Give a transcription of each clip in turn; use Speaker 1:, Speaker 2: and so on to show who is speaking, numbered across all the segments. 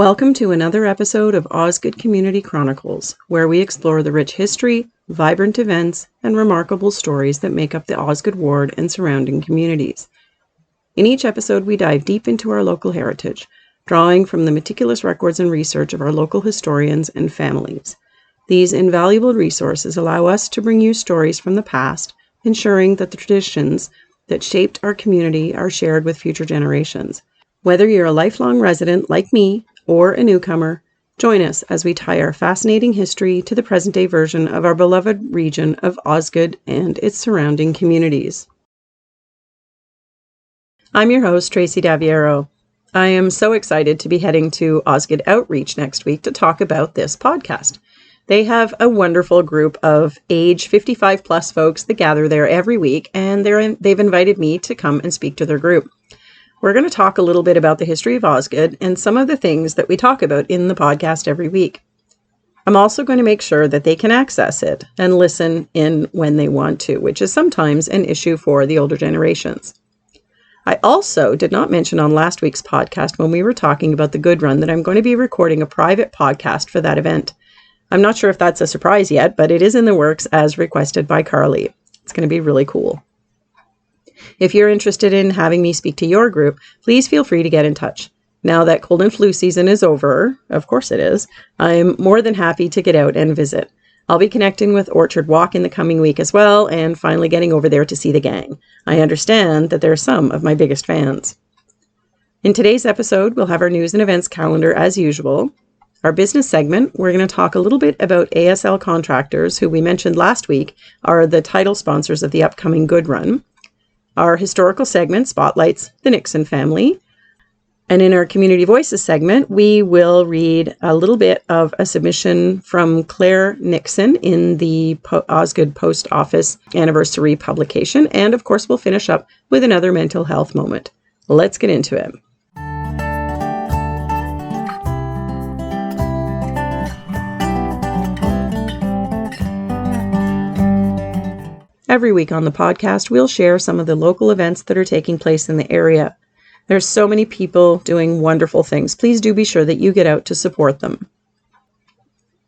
Speaker 1: Welcome to another episode of Osgoode Community Chronicles, where we explore the rich history, vibrant events, and remarkable stories that make up the Osgoode ward and surrounding communities. In each episode, we dive deep into our local heritage, drawing from the meticulous records and research of our local historians and families. These invaluable resources allow us to bring you stories from the past, ensuring that the traditions that shaped our community are shared with future generations. Whether you're a lifelong resident like me or a newcomer, join us as we tie our fascinating history to the present-day version of our beloved region of Osgoode and its surrounding communities. I'm your host, Tracy Daviero. I am so excited to be heading to Osgoode Outreach next week to talk about this podcast. They have a wonderful group of age 55 plus folks that gather there every week, and they've invited me to come and speak to their group. We're going to talk a little bit about the history of Osgoode and some of the things that we talk about in the podcast every week. I'm also going to make sure that they can access it and listen in when they want to, which is sometimes an issue for the older generations. I also did not mention on last week's podcast when we were talking about the Good Run that I'm going to be recording a private podcast for that event. I'm not sure if that's a surprise yet, but it is in the works as requested by Carly. It's going to be really cool. If you're interested in having me speak to your group, please feel free to get in touch. Now that cold and flu season is over, of course it is, I'm more than happy to get out and visit. I'll be connecting with Orchard Walk in the coming week as well, and finally getting over there to see the gang. I understand that they're some of my biggest fans. In today's episode, we'll have our news and events calendar as usual. Our business segment, we're going to talk a little bit about ASL Contractors, who we mentioned last week are the title sponsors of the upcoming Good Run. Our historical segment spotlights the Nixon family. And in our Community Voices segment, we will read a little bit of a submission from Clare Nixon in the Osgoode Post Office anniversary publication. And of course, we'll finish up with another mental health moment. Let's get into it. Every week on the podcast, we'll share some of the local events that are taking place in the area. There's so many people doing wonderful things. Please do be sure that you get out to support them.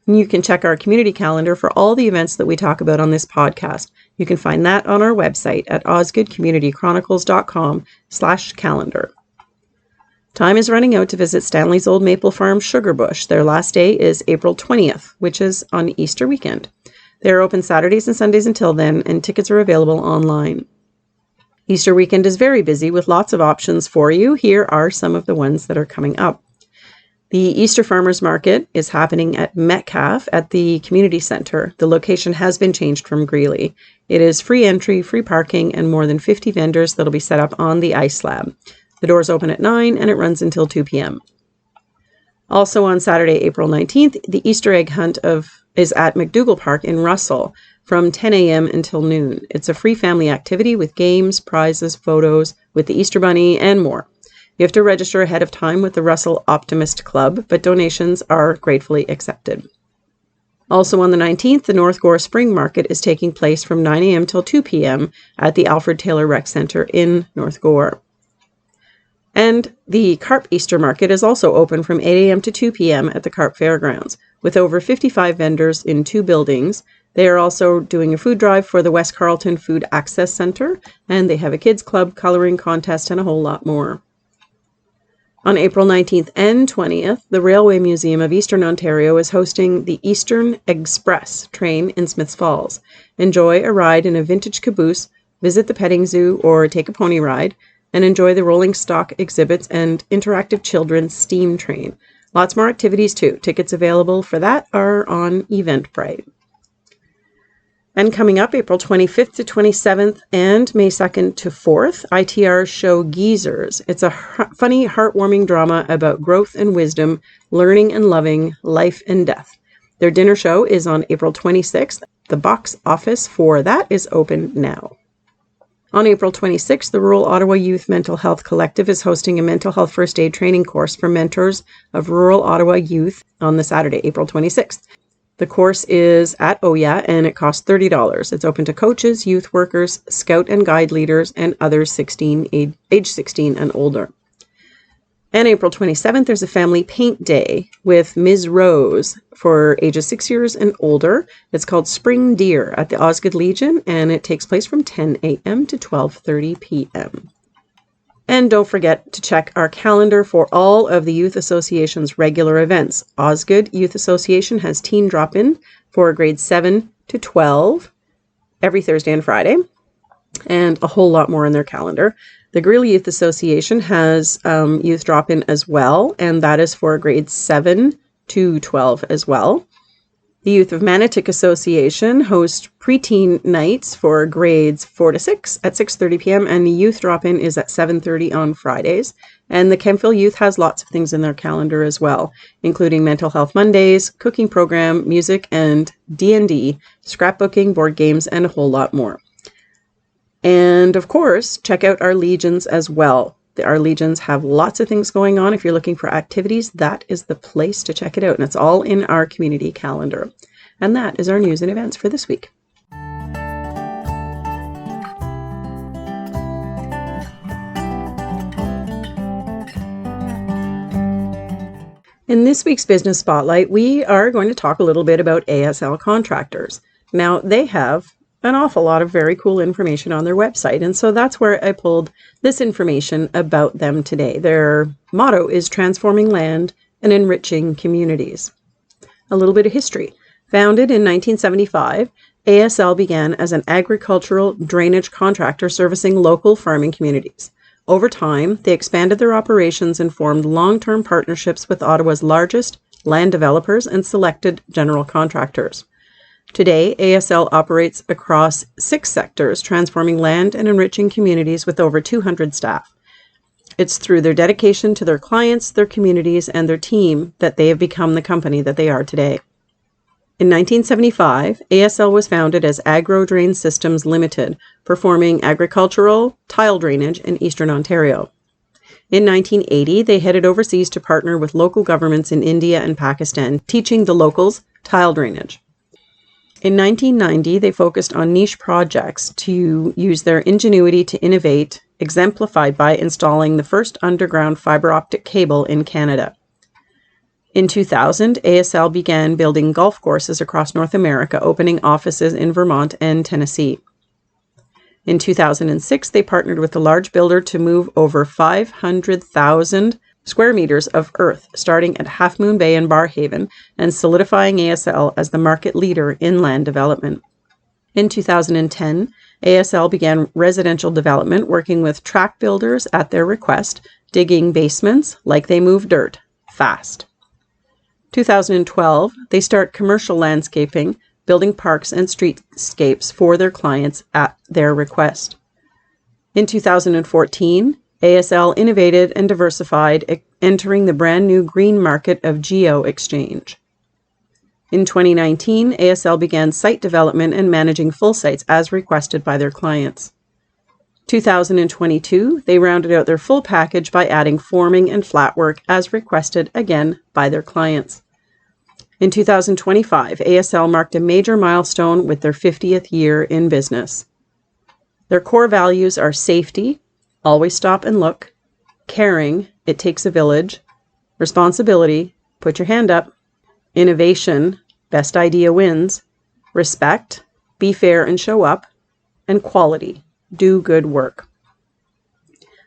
Speaker 1: And you can check our community calendar for all the events that we talk about on this podcast. You can find that on our website at osgoodecommunitychronicles.com/calendar. Time is running out to visit Stanley's Old Maple Farm Sugar Bush. Their last day is April 20th, which is on Easter weekend. They're open Saturdays and Sundays until then, and tickets are available online. Easter weekend is very busy with lots of options for you. Here are some of the ones that are coming up. The Easter Farmers Market is happening at Metcalfe at the Community Centre. The location has been changed from Greeley. It is free entry, free parking, and more than 50 vendors that'll be set up on the ice slab. The doors open at 9 and it runs until 2 p.m. Also on Saturday, April 19th, the Easter egg hunt is at McDougall Park in Russell from 10 a.m. until noon. It's a free family activity with games, prizes, photos with the Easter Bunny, and more. You have to register ahead of time with the Russell Optimist Club, but donations are gratefully accepted. Also on the 19th, the North Gore Spring Market is taking place from 9 a.m. till 2 p.m. at the Alfred Taylor Rec Centre in North Gore. And the Carp Easter Market is also open from 8 a.m. to 2 p.m. at the Carp Fairgrounds. With over 55 vendors in 2 buildings, they are also doing a food drive for the West Carleton Food Access Centre, and they have a kids club, coloring contest, and a whole lot more. On April 19th and 20th, the Railway Museum of Eastern Ontario is hosting the Eastern Express train in Smiths Falls. Enjoy a ride in a vintage caboose, visit the petting zoo, or take a pony ride, and enjoy the rolling stock exhibits and interactive children's steam train. Lots more activities too. Tickets available for that are on Eventbrite. And coming up April 25th to 27th and May 2nd to 4th, ITR show Geezers. It's a funny, heartwarming drama about growth and wisdom, learning and loving, life and death. Their dinner show is on April 26th. The box office for that is open now. On April 26th, the Rural Ottawa Youth Mental Health Collective is hosting a mental health first aid training course for mentors of rural Ottawa youth on the Saturday, April 26th. The course is at OYA and it costs $30. It's open to coaches, youth workers, scout and guide leaders, and others age 16 and older. And April 27th, there's a family paint day with Ms. Rose for ages 6 years and older. It's called Spring Deer at the Osgoode Legion, and it takes place from 10 a.m. to 12:30 p.m. And don't forget to check our calendar for all of the Youth Association's regular events. Osgoode Youth Association has teen drop-in for grades 7 to 12 every Thursday and Friday, and a whole lot more in their calendar. The Greeley Youth Association has youth drop-in as well, and that is for grades 7 to 12 as well. The Youth of Manotick Association hosts preteen nights for grades 4 to 6 at 6:30 p.m. and the youth drop-in is at 7:30 on Fridays. And the Kempville Youth has lots of things in their calendar as well, including Mental Health Mondays, cooking program, music, and D&D, scrapbooking, board games, and a whole lot more. And of course, check out our legions as well. Our legions have lots of things going on. If you're looking for activities, that is the place to check it out. And it's all in our community calendar. And that is our news and events for this week. In this week's Business Spotlight, we are going to talk a little bit about ASL Contractors. Now, they have an awful lot of very cool information on their website. And so that's where I pulled this information about them today. Their motto is transforming land and enriching communities. A little bit of history. Founded in 1975, ASL began as an agricultural drainage contractor servicing local farming communities. Over time, they expanded their operations and formed long-term partnerships with Ottawa's largest land developers and selected general contractors. Today, ASL operates across 6 sectors, transforming land and enriching communities with over 200 staff. It's through their dedication to their clients, their communities, and their team that they have become the company that they are today. In 1975, ASL was founded as Agro Drain Systems Limited, performing agricultural tile drainage in Eastern Ontario. In 1980, they headed overseas to partner with local governments in India and Pakistan, teaching the locals tile drainage. In 1990, they focused on niche projects to use their ingenuity to innovate, exemplified by installing the first underground fiber optic cable in Canada. In 2000, ASL began building golf courses across North America, opening offices in Vermont and Tennessee. In 2006, they partnered with a large builder to move over 500,000 square meters of earth, starting at Half Moon Bay in Barrhaven and solidifying ASL as the market leader in land development. In 2010, ASL began residential development, working with tract builders at their request, digging basements like they move dirt, fast. 2012, they start commercial landscaping, building parks and streetscapes for their clients at their request. In 2014, ASL innovated and diversified, entering the brand new green market of Geo Exchange. In 2019, ASL began site development and managing full sites as requested by their clients. 2022, they rounded out their full package by adding forming and flat work as requested again by their clients. In 2025, ASL marked a major milestone with their 50th year in business. Their core values are safety, always stop and look, caring, it takes a village, responsibility, put your hand up, innovation, best idea wins, respect, be fair and show up, and quality, do good work.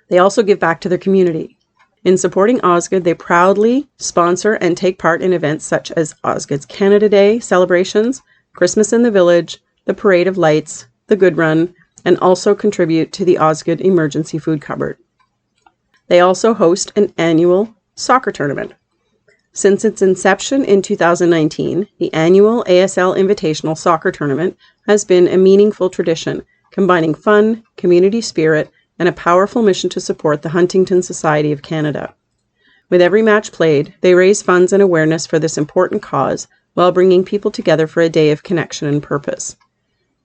Speaker 1: They also give back to their community. In supporting Osgoode, they proudly sponsor and take part in events such as Osgoode's Canada Day celebrations, Christmas in the Village, the Parade of Lights, the Good Run, and also contribute to the Osgoode Emergency Food Cupboard. They also host an annual soccer tournament. Since its inception in 2019, the annual ASL Invitational Soccer Tournament has been a meaningful tradition, combining fun, community spirit, and a powerful mission to support the Huntington Society of Canada. With every match played, they raise funds and awareness for this important cause while bringing people together for a day of connection and purpose.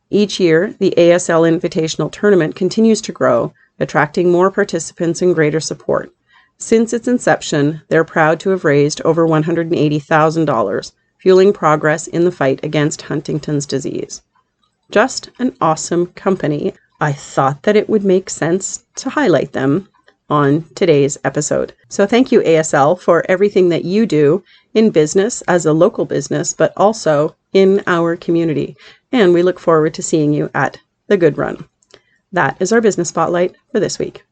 Speaker 1: Each year, the ASL Invitational Tournament continues to grow, attracting more participants and greater support. Since its inception, they're proud to have raised over $180,000, fueling progress in the fight against Huntington's disease. Just an awesome company. I thought that it would make sense to highlight them on today's episode. So thank you, ASL, for everything that you do in business as a local business, but also in our community. And we look forward to seeing you at the Good Run. That is our business spotlight for this week.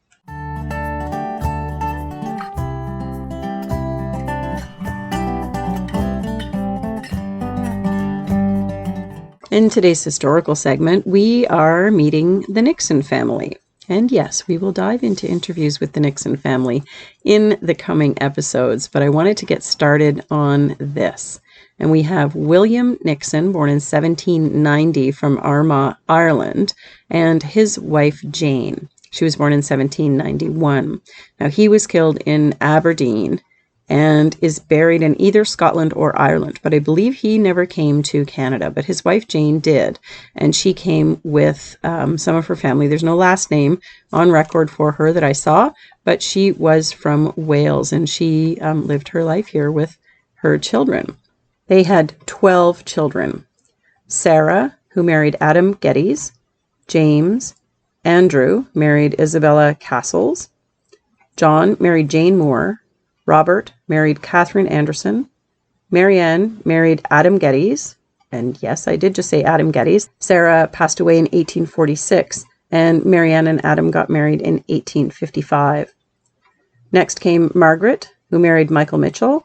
Speaker 1: In today's historical segment, we are meeting the Nixon family. And yes, we will dive into interviews with the Nixon family in the coming episodes, but I wanted to get started on this. And we have William Nixon, born in 1790 from Armagh, Ireland, and his wife Jane. She was born in 1791. Now, he was killed in Aberdeen and is buried in either Scotland or Ireland. But I believe he never came to Canada, but his wife Jane did. And she came with some of her family. There's no last name on record for her that I saw, but she was from Wales and she lived her life here with her children. They had 12 children. Sarah, who married Adam Geddes, James, Andrew married Isabella Castles, John married Jane Moore, Robert married Catherine Anderson. Marianne married Adam Geddes. And yes, I did just say Adam Geddes. Sarah passed away in 1846, and Marianne and Adam got married in 1855. Next came Margaret, who married Michael Mitchell.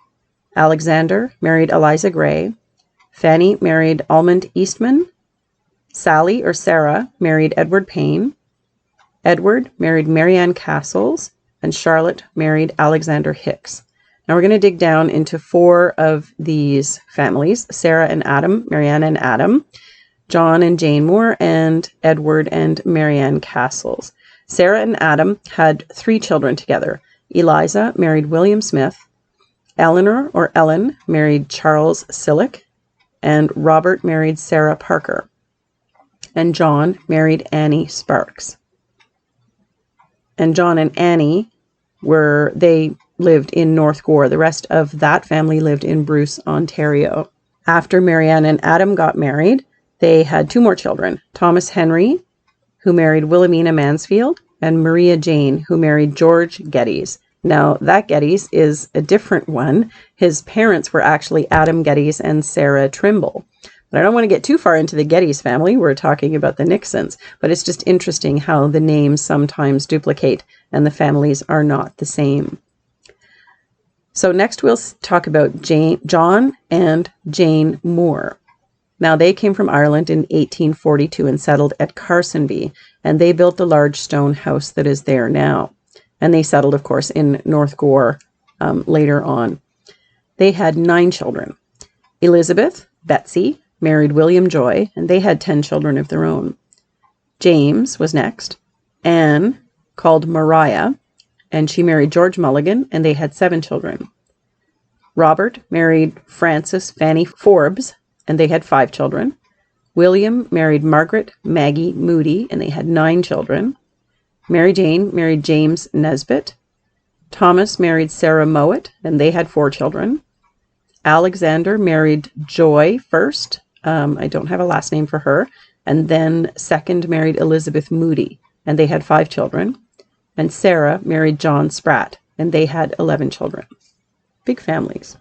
Speaker 1: Alexander married Eliza Gray. Fanny married Almond Eastman. Sally, or Sarah, married Edward Payne. Edward married Marianne Castles. And Charlotte married Alexander Hicks. Now we're going to dig down into 4 of these families: Sarah and Adam, Marianne and Adam, John and Jane Moore, and Edward and Marianne Castles. Sarah and Adam had 3 children together. Eliza married William Smith, Eleanor, or Ellen, married Charles Sillick, and Robert married Sarah Parker, and John married Annie Sparks. And John and Annie they lived in North Gore. The rest of that family lived in Bruce, Ontario. After Marianne and Adam got married, they had 2 more children: Thomas Henry, who married Wilhelmina Mansfield, and Maria Jane, who married George Geddes. Now, that Geddes is a different one. His parents were actually Adam Geddes and Sarah Trimble. But I don't want to get too far into the Geddes family. We're talking about the Nixons, but it's just interesting how the names sometimes duplicate and the families are not the same. So next we'll talk about John and Jane Moore. Now, they came from Ireland in 1842 and settled at Carsonby, and they built the large stone house that is there now. And they settled, of course, in North Gore later on. They had 9 children. Elizabeth, Betsy, married William Joy, and they had 10 children of their own. James was next. Anne, called Mariah, and she married George Mulligan, and they had 7 children. Robert married Frances Fanny Forbes, and they had 5 children. William married Margaret Maggie Moody, and they had 9 children. Mary Jane married James Nesbitt. Thomas married Sarah Mowat, and they had 4 children. Alexander married Joy first. I don't have a last name for her. And then second married Elizabeth Moody, and they had 5 children. And Sarah married John Spratt, and they had 11 children. Big families.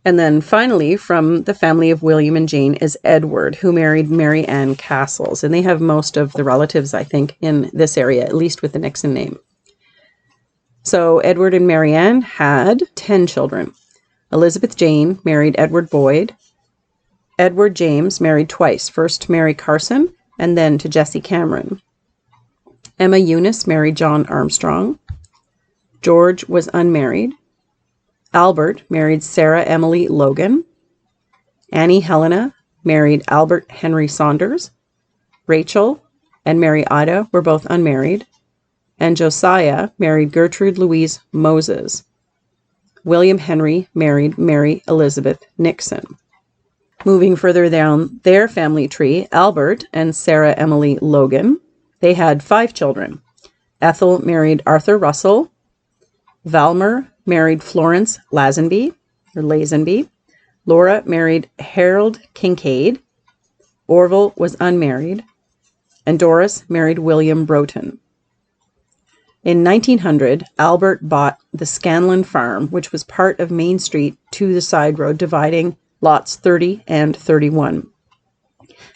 Speaker 1: And then finally, from the family of William and Jane is Edward, who married Mary Ann Castles. And they have most of the relatives, I think, in this area, at least with the Nixon name. So Edward and Mary Ann had 10 children. Elizabeth Jane married Edward Boyd. Edward James married twice, first to Mary Carson and then to Jesse Cameron. Emma Eunice married John Armstrong. George was unmarried. Albert married Sarah Emily Logan. Annie Helena married Albert Henry Saunders. Rachel and Mary Ida were both unmarried. And Josiah married Gertrude Louise Moses. William Henry married Mary Elizabeth Nixon. Moving further down their family tree, Albert and Sarah Emily Logan, they had 5 children. Ethel married Arthur Russell. Valmer married Florence Lazenby. Laura married Harold Kincaid. Orville was unmarried. And Doris married William Broughton. In 1900, Albert bought the Scanlon Farm, which was part of Main Street, to the side road dividing lots 30 and 31.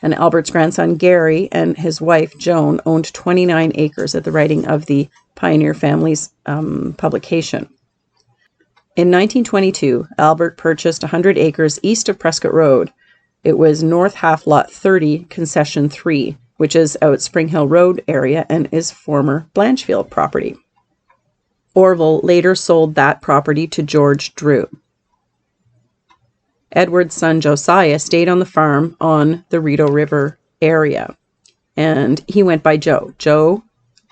Speaker 1: And Albert's grandson Gary and his wife Joan owned 29 acres at the writing of the Pioneer Family's publication. In 1922, Albert purchased 100 acres east of Prescott Road. It was North Half Lot 30, Concession 3, which is out Spring Hill Road area and is former Blanchfield property. Orville later sold that property to George Drew. Edward's son Josiah stayed on the farm on the Rideau River area, and he went by Joe. Joe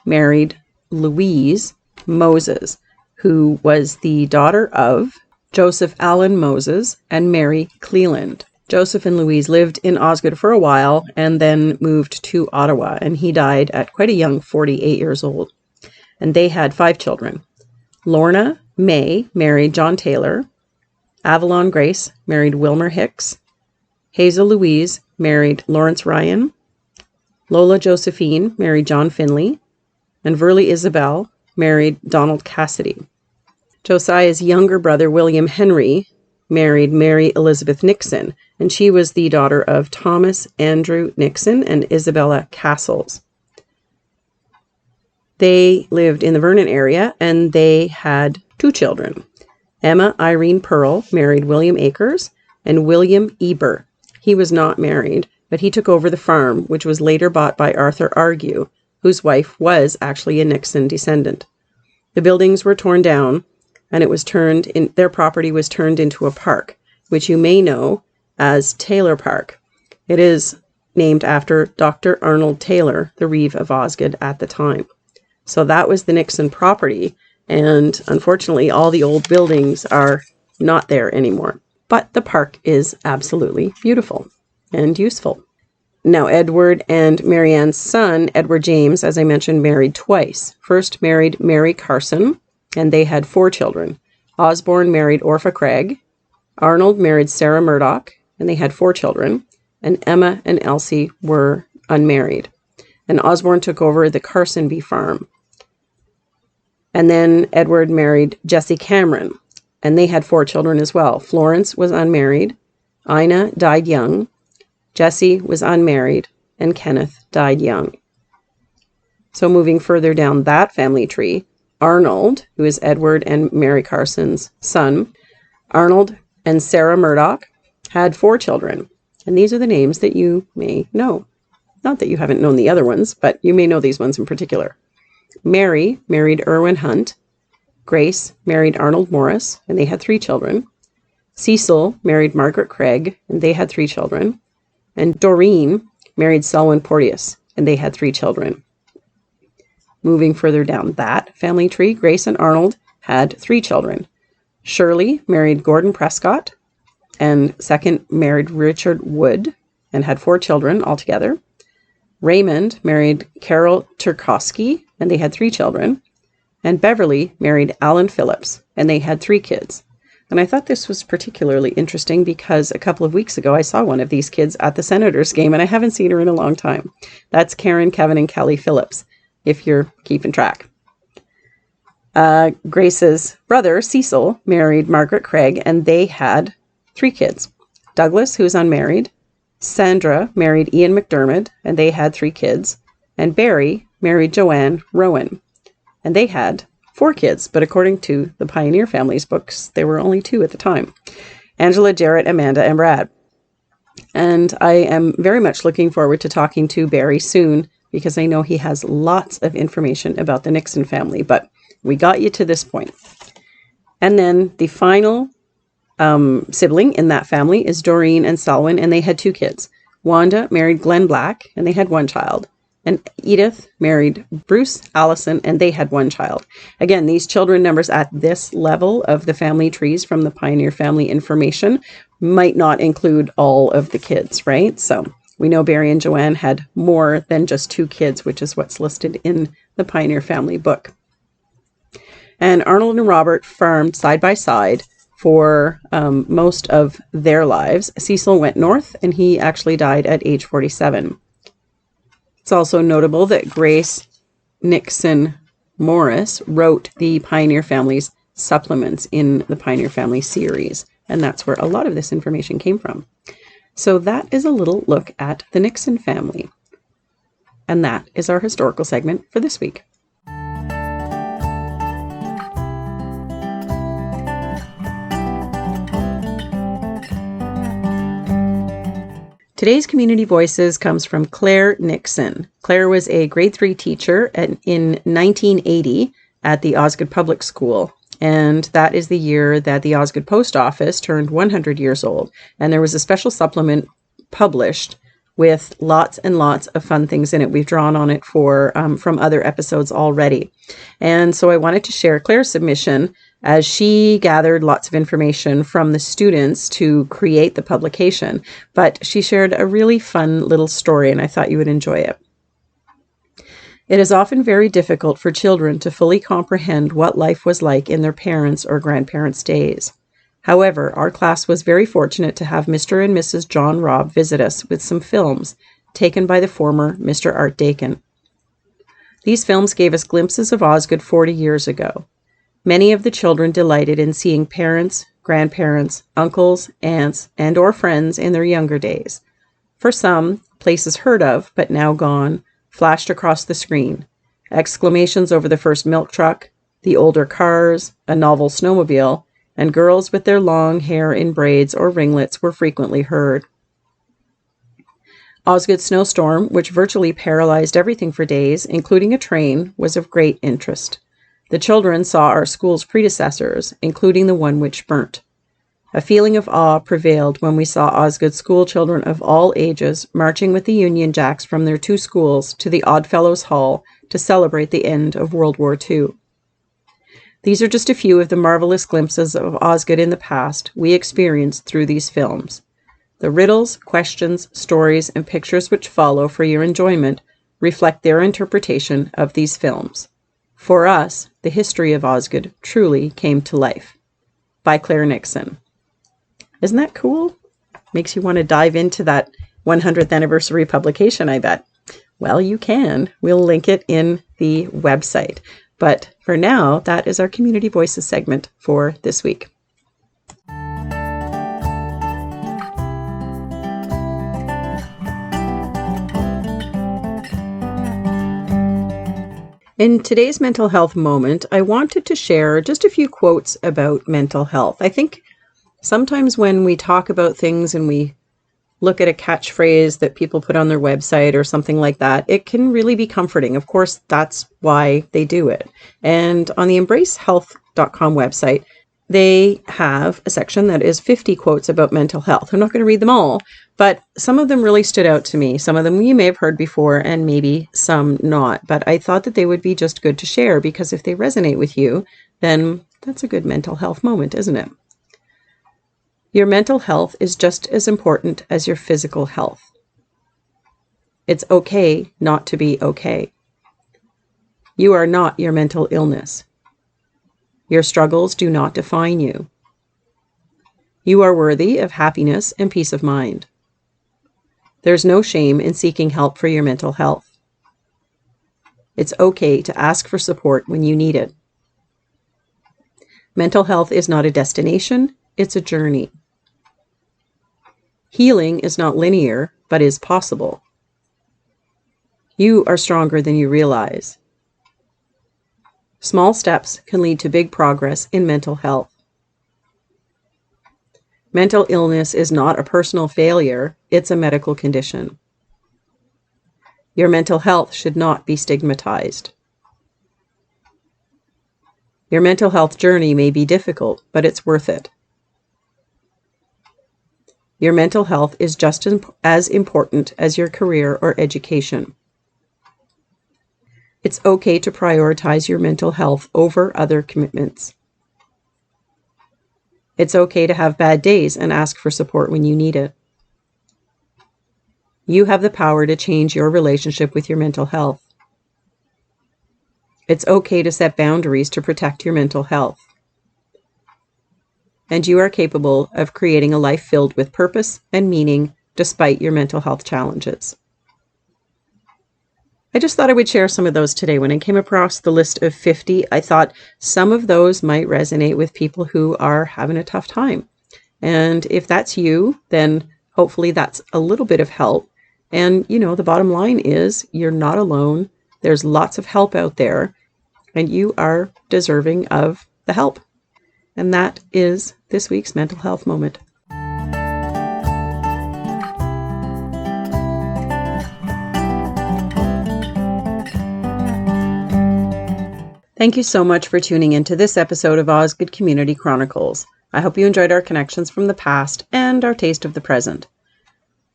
Speaker 1: married Louise Moses, who was the daughter of Joseph Allen Moses and Mary Cleland. Joseph and Louise lived in Osgoode for a while and then moved to Ottawa, and he died at quite a young 48 years old. And they had 5 children. Lorna May married John Taylor. Avalon Grace married Wilmer Hicks. Hazel Louise married Lawrence Ryan. Lola Josephine married John Finley. And Verley Isabel married Donald Cassidy. Josiah's younger brother, William Henry, married Mary Elizabeth Nixon, and she was the daughter of Thomas Andrew Nixon and Isabella Castles. They lived in the Vernon area, and they had 2 children. Emma Irene Pearl married William Akers, and William Eber. He was not married, but he took over the farm, which was later bought by Arthur Argue, whose wife was actually a Nixon descendant. The buildings were torn down, and their property was turned into a park, which you may know as Taylor Park. It is named after Dr. Arnold Taylor, the Reeve of Osgoode at the time. So that was the Nixon property, and unfortunately all the old buildings are not there anymore. But the park is absolutely beautiful and useful. Now, Edward and Marianne's son, Edward James, as I mentioned, married twice. First married Mary Carson, and they had 4 children. Osborne married Orpha Craig. Arnold married Sarah Murdoch, and they had 4 children. And Emma and Elsie were unmarried. And Osborne took over the Carsonby farm. And then Edward married Jessie Cameron, and they had 4 children as well. Florence was unmarried. Ina died young. Jessie was unmarried, and Kenneth died young. So moving further down that family tree, Arnold, who is Edward and Mary Carson's son, Arnold and Sarah Murdoch had 4 children. And these are the names that you may know. Not that you haven't known the other ones, but you may know these ones in particular. Mary married Irwin Hunt. Grace married Arnold Morris, and they had 3 children. Cecil married Margaret Craig, and they had 3 children. And Doreen married Selwyn Porteous, and they had 3 children. Moving further down that family tree, Grace and Arnold had 3 children. Shirley married Gordon Prescott, and second married Richard Wood, and had 4 children altogether. Raymond married Carol Turkowski, and they had 3 children. And Beverly married Alan Phillips, and they had 3 kids. And I thought this was particularly interesting because a couple of weeks ago I saw one of these kids at the Senators game, and I haven't seen her in a long time. That's Karen, Kevin, and Kelly Phillips, if you're keeping track. Grace's brother, Cecil, married Margaret Craig, and they had 3 kids. Douglas, who is unmarried. Sandra married Ian McDermott, and they had 3 kids. And Barry married Joanne Rowan, and they had 4 kids, but according to the Pioneer Family's books, there were only 2 at the time. Angela, Jarrett, Amanda, and Brad. And I am very much looking forward to talking to Barry soon, because I know he has lots of information about the Nixon family, but we got you to this point. And then the final sibling in that family is Doreen and Selwyn, and they had 2 kids. Wanda married Glenn Black, and they had 1 child. And Edith married Bruce Allison, and they had 1 child. Again, these children numbers at this level of the family trees from the Pioneer Family information might not include all of the kids, right? So we know Barry and Joanne had more than just 2 kids, which is what's listed in the Pioneer Family book. And Arnold and Robert farmed side by side for most of their lives. Cecil went north, and he actually died at age 47. It's also notable that Grace Nixon Morris wrote the Pioneer Family's supplements in the Pioneer Family series, and that's where a lot of this information came from. So that is a little look at the Nixon family. And that is our historical segment for this week. Today's Community Voices comes from Clare Nixon. Clare was a grade 3 teacher in 1980 at the Osgoode Public School. And that is the year that the Osgoode Post Office turned 100 years old. And there was a special supplement published with lots and lots of fun things in it. We've drawn on it from other episodes already. And so I wanted to share Claire's submission as she gathered lots of information from the students to create the publication. But she shared a really fun little story, and I thought you would enjoy it. It is often very difficult for children to fully comprehend what life was like in their parents' or grandparents' days. However, our class was very fortunate to have Mr. and Mrs. John Robb visit us with some films taken by the former Mr. Art Dakin. These films gave us glimpses of Osgoode 40 years ago. Many of the children delighted in seeing parents, grandparents, uncles, aunts, and or friends in their younger days. For some, places heard of, but now gone, flashed across the screen. Exclamations over the first milk truck, the older cars, a novel snowmobile, and girls with their long hair in braids or ringlets were frequently heard. Osgoode's snowstorm, which virtually paralyzed everything for days, including a train, was of great interest. The children saw our school's predecessors, including the one which burnt. A feeling of awe prevailed when we saw Osgoode school children of all ages marching with the Union Jacks from their two schools to the Oddfellows Hall to celebrate the end of World War II. These are just a few of the marvelous glimpses of Osgoode in the past we experienced through these films. The riddles, questions, stories, and pictures which follow for your enjoyment reflect their interpretation of these films. For us, the history of Osgoode truly came to life. By Clare Nixon. Isn't that cool? Makes you want to dive into that 100th anniversary publication, I bet. Well, you can. We'll link it in the website. But for now, that is our Community Voices segment for this week. In today's mental health moment, I wanted to share just a few quotes about mental health. I think sometimes when we talk about things and we look at a catchphrase that people put on their website or something like that, it can really be comforting. Of course, that's why they do it. And on the embracehealth.com website, they have a section that is 50 quotes about mental health. I'm not going to read them all, but some of them really stood out to me. Some of them you may have heard before and maybe some not, but I thought that they would be just good to share because if they resonate with you, then that's a good mental health moment, isn't it? Your mental health is just as important as your physical health. It's okay not to be okay. You are not your mental illness. Your struggles do not define you. You are worthy of happiness and peace of mind. There's no shame in seeking help for your mental health. It's okay to ask for support when you need it. Mental health is not a destination, it's a journey. Healing is not linear, but is possible. You are stronger than you realize. Small steps can lead to big progress in mental health. Mental illness is not a personal failure, it's a medical condition. Your mental health should not be stigmatized. Your mental health journey may be difficult, but it's worth it. Your mental health is just as important as your career or education. It's okay to prioritize your mental health over other commitments. It's okay to have bad days and ask for support when you need it. You have the power to change your relationship with your mental health. It's okay to set boundaries to protect your mental health. And you are capable of creating a life filled with purpose and meaning despite your mental health challenges. I just thought I would share some of those today. When I came across the list of 50, I thought some of those might resonate with people who are having a tough time. And if that's you, then hopefully that's a little bit of help. And, the bottom line is you're not alone. There's lots of help out there, and you are deserving of the help. And that is this week's mental health moment. Thank you so much for tuning into this episode of Osgoode Community Chronicles. I hope you enjoyed our connections from the past and our taste of the present.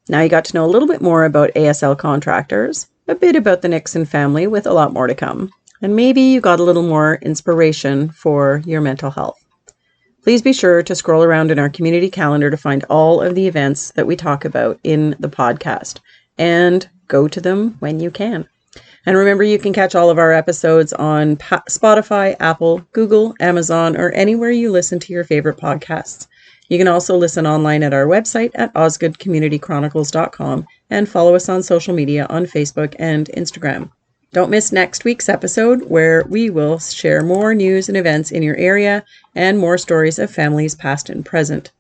Speaker 1: Now you got to know a little bit more about ASL Contractors, a bit about the Nixon family with a lot more to come, and maybe you got a little more inspiration for your mental health. Please be sure to scroll around in our community calendar to find all of the events that we talk about in the podcast, and go to them when you can. And remember, you can catch all of our episodes on Spotify, Apple, Google, Amazon, or anywhere you listen to your favorite podcasts. You can also listen online at our website at osgoodecommunitychronicles.com and follow us on social media on Facebook and Instagram. Don't miss next week's episode, where we will share more news and events in your area and more stories of families past and present.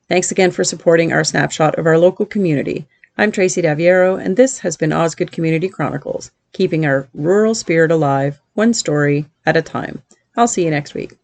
Speaker 1: Thanks again for supporting our snapshot of our local community. I'm Tracy Daviero, and this has been Osgoode Community Chronicles, keeping our rural spirit alive, one story at a time. I'll see you next week.